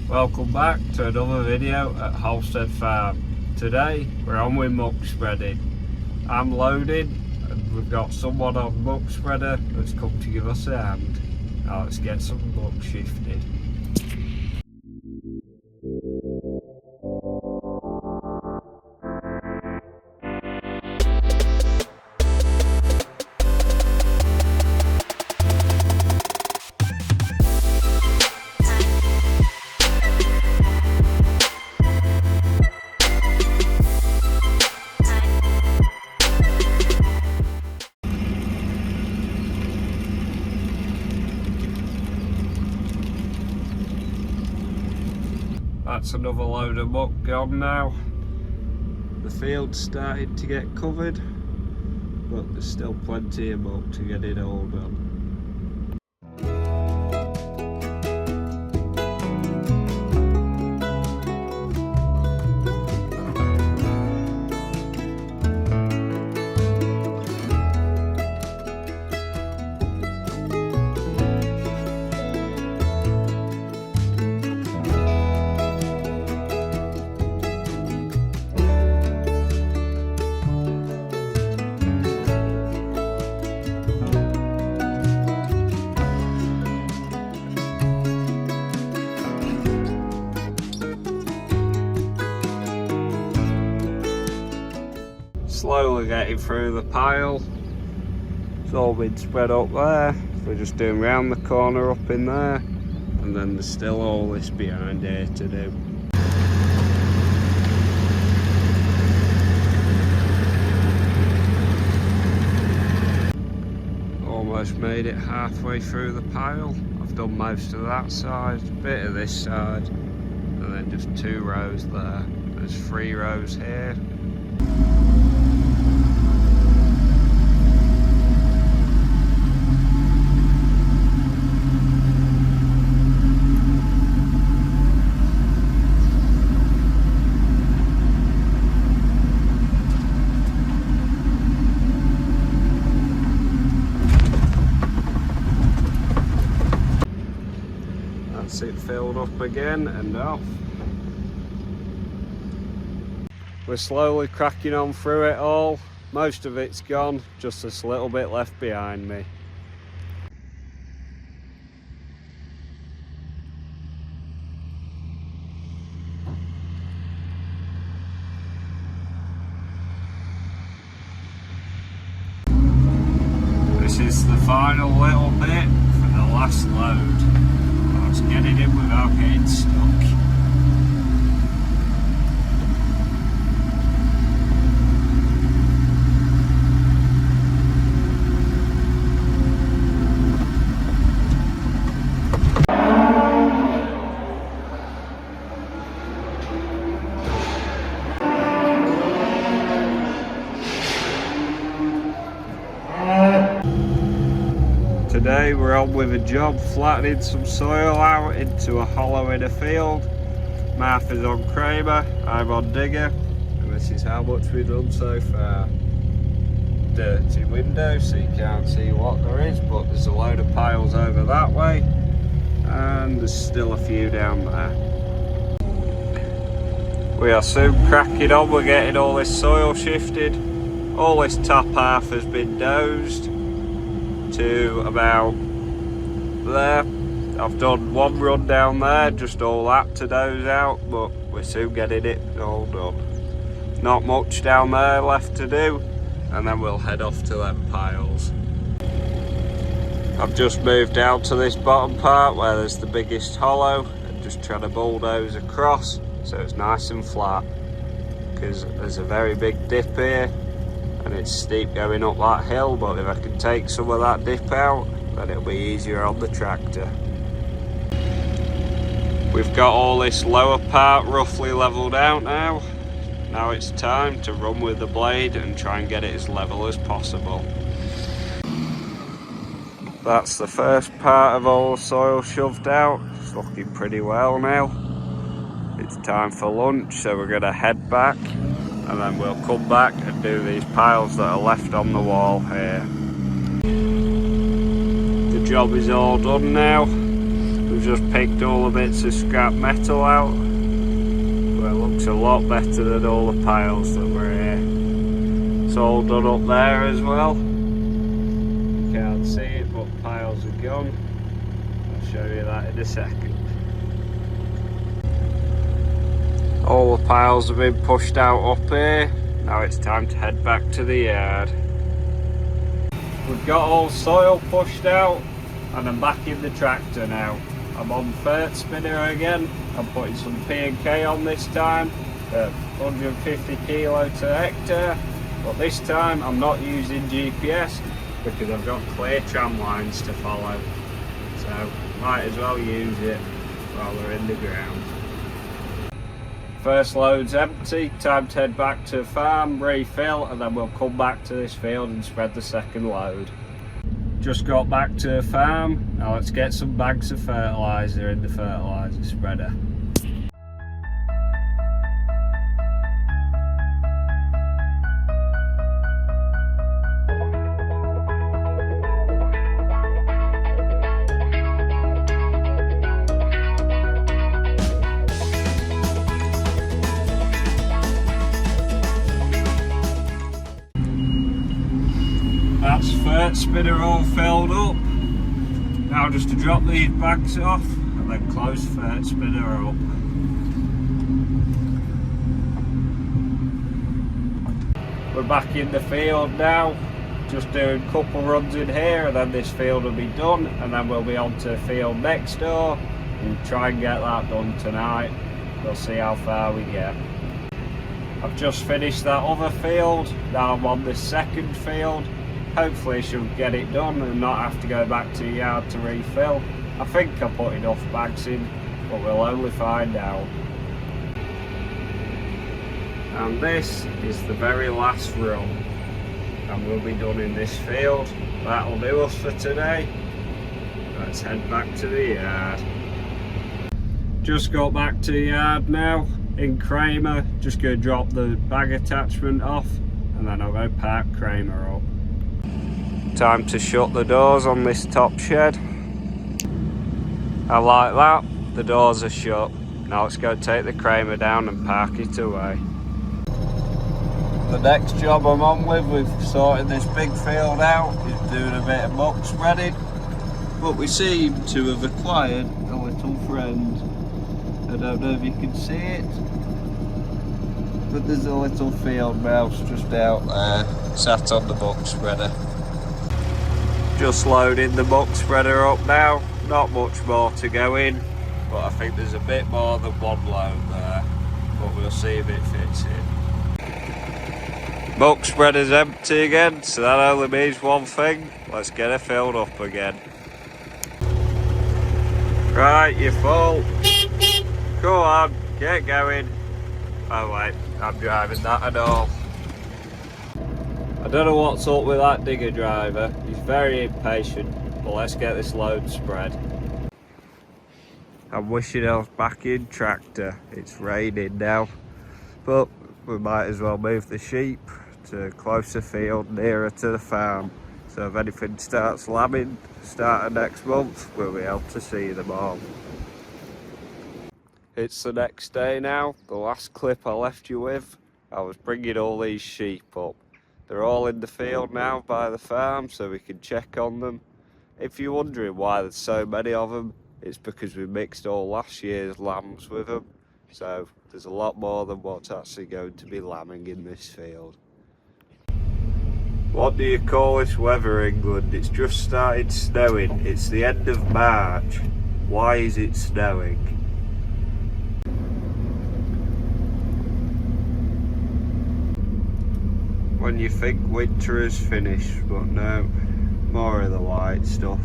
Welcome back to another video at Halstead Farm. Today we're on with muck spreading. I'm loaded and we've got someone on muck spreader that's come to give us a hand. Now let's get some muck shifted. That's another load of muck gone now. The field's started to get covered, but there's still plenty of muck to get it all done. Slowly getting through the pile. It's all been spread up there. We're just doing round the corner up in there, and then there's still all this behind here to do. Almost made it halfway through the pile. I've done most of that side, a bit of this side, and then just 2 rows there. There's 3 rows here. It filled up again and off. We're slowly cracking on through it all. Most of it's gone, just this little bit left behind me. This is the final little bit for the last load. Let's get it in without getting stuck. Today we're on with a job flattening some soil out into a hollow in a field. Martha's on Kramer, I'm on digger, and this is how much we've done so far. Dirty window so you can't see what there is, but there's a load of piles over that way, and there's still a few down there. We are soon cracking on, we're getting all this soil shifted. All this top half has been dozed to about there. I've done 1 run down there, just all that to doze out, but we're soon getting it all done. Not much down there left to do, and then we'll head off to them piles. I've just moved down to this bottom part where there's the biggest hollow and just trying to bulldoze across so it's nice and flat, because there's a very big dip here and it's steep going up that hill, but if I can take some of that dip out, then it'll be easier on the tractor. We've got all this lower part roughly levelled out now. Now it's time to run with the blade and try and get it as level as possible. That's the first part of all the soil shoved out. It's looking pretty well now. It's time for lunch, so we're going to head back, and then we'll come back and do these piles that are left on the wall here. The job is all done now. We've just picked all the bits of scrap metal out. Well, it looks a lot better than all the piles that were here. It's all done up there as well. You can't see it, but piles are gone. I'll show you that in a second. All the piles have been pushed out up here. Now it's time to head back to the yard. We've got all soil pushed out and I'm back in the tractor now. I'm on Fert spinner again. I'm putting some P&K on this time, 150 kilo to hectare. But this time I'm not using GPS because I've got clear tram lines to follow. So might as well use it while they're in the ground. First load's empty, time to head back to the farm, refill, and then we'll come back to this field and spread the second load. Just got back to the farm, now let's get some bags of fertiliser in the fertiliser spreader. That's Fert spinner all filled up. Now just to drop these bags off and then close Fert spinner up. We're back in the field now, just doing a couple runs in here and then this field will be done, and then we'll be on to the field next door and try and get that done tonight. We'll see how far we get. I've just finished that other field, now I'm on this second field. Hopefully she'll get it done and not have to go back to the yard to refill. I think I put enough bags in, but we'll only find out. And this is the very last run, and we'll be done in this field. That'll do us for today. Let's head back to the yard. Just got back to the yard now in Kramer. Just going to drop the bag attachment off and then I'll go park Kramer up. Time to shut the doors on this top shed. I like that, the doors are shut. Now let's go take the Kramer down and park it away. The next job I'm on with sorting this big field out, is doing a bit of muck spreading. But we seem to have acquired a little friend. I don't know if you can see it, but there's a little field mouse just out there, sat on the muck spreader. Just loading the muck spreader up now, not much more to go in, but I think there's a bit more than one load there, but we'll see if it fits in. Muck spreader's empty again, so that only means one thing, let's get it filled up again. Right, you're full. Go on, get going. Oh wait, I'm driving that and all. I don't know what's up with that digger driver, he's very impatient, but let's get this load spread. I'm wishing I was back in tractor, it's raining now, but we might as well move the sheep to a closer field nearer to the farm, so if anything starts lambing, starting next month, we'll be able to see them all. It's the next day now, the last clip I left you with, I was bringing all these sheep up. They're all in the field now by the farm so we can check on them. If you're wondering why there's so many of them, it's because we mixed all last year's lambs with them. So there's a lot more than what's actually going to be lambing in this field. What do you call this weather, England? It's just started snowing. It's the end of March. Why is it snowing? When you think winter is finished, but no, more of the white stuff.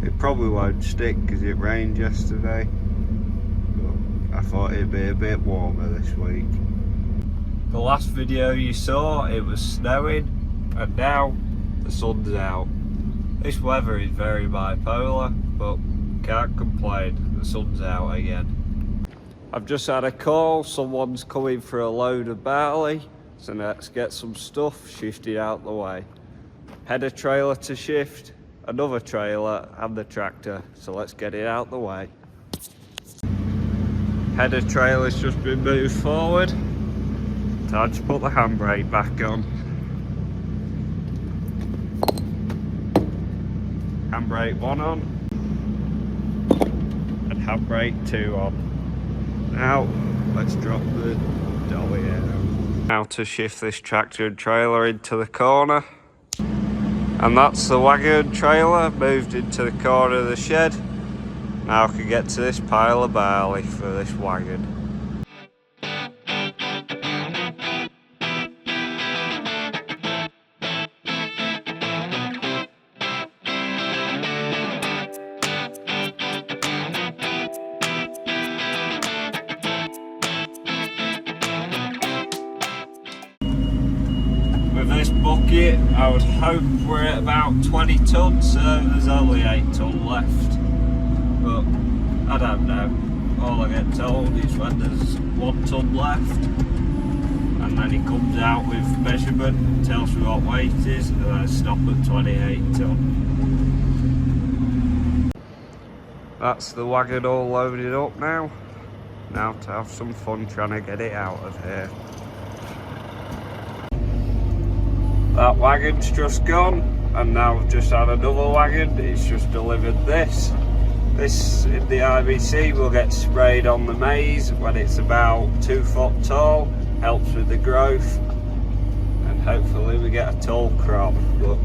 It probably won't stick because it rained yesterday, but I thought it'd be a bit warmer this week. The last video you saw, it was snowing, and now the sun's out. This weather is very bipolar, but can't complain, the sun's out again. I've just had a call, someone's coming for a load of barley. So let's get some stuff shifted out the way. Header trailer to shift, another trailer and the tractor, so let's get it out the way. Header trailer's just been moved forward. Time to put the handbrake back on. Handbrake 1 on and handbrake 2 on. Now let's drop the dolly out. Now to shift this tractor and trailer into the corner. And that's the wagon trailer moved into the corner of the shed. Now I can get to this pile of barley for this wagon. With this bucket, I would hope we're at about 20 tons, so there's only 8 ton left. But I don't know. All I get told is when there's 1 ton left, and then he comes out with measurement, tells me what weight it is, and I stop at 28 ton. That's the wagon all loaded up now. Now to have some fun trying to get it out of here. That wagon's just gone, and now I've just had another wagon. It's just delivered this. This in the IBC will get sprayed on the maize when it's about 2 foot tall. Helps with the growth, and hopefully we get a tall crop, but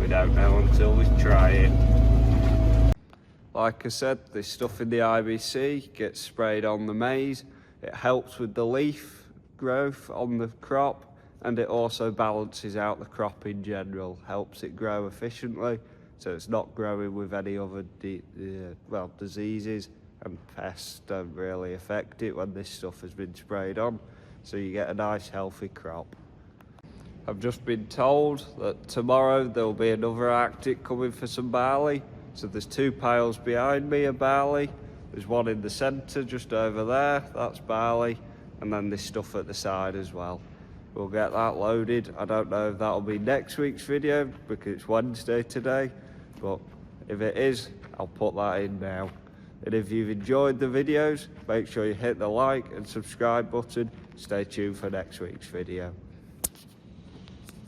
we don't know until we try it. Like I said, this stuff in the IBC gets sprayed on the maize. It helps with the leaf growth on the crop, and it also balances out the crop in general, helps it grow efficiently, so it's not growing with any other diseases, and pests don't really affect it when this stuff has been sprayed on, so you get a nice healthy crop. I've just been told that tomorrow there'll be another Arctic coming for some barley, so there's 2 piles behind me of barley. There's one in the centre just over there, that's barley, and then this stuff at the side as well. We'll get that loaded. I don't know if that'll be next week's video because it's Wednesday today, but if it is, I'll put that in now. And if you've enjoyed the videos, make sure you hit the like and subscribe button. Stay tuned for next week's video.